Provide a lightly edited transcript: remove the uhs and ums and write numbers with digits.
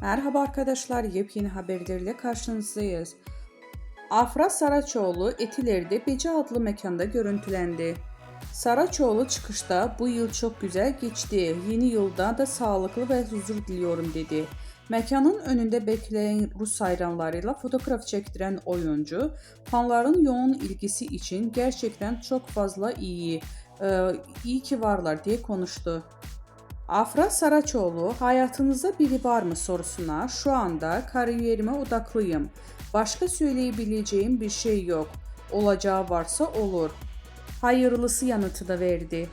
Merhaba arkadaşlar, yepyeni haberlerle karşınızdayız. Afra Saraçoğlu Etiler'de Beci adlı mekanda görüntülendi. Saraçoğlu çıkışta "Bu yıl çok güzel geçti. Yeni yılda da sağlıklı ve huzur diliyorum" dedi. Mekanın önünde bekleyen Rus hayranlarıyla fotoğraf çektiren oyuncu, fanların yoğun ilgisi için "Gerçekten çok fazla iyi ki varlar" diye konuştu. Afra Saraçoğlu, "Hayatınızda biri var mı?" sorusuna "Şu anda kariyerime odaklıyım. Başka söyleyebileceğim bir şey yok. Olacağı varsa olur. Hayırlısı" yanıtı da verdi.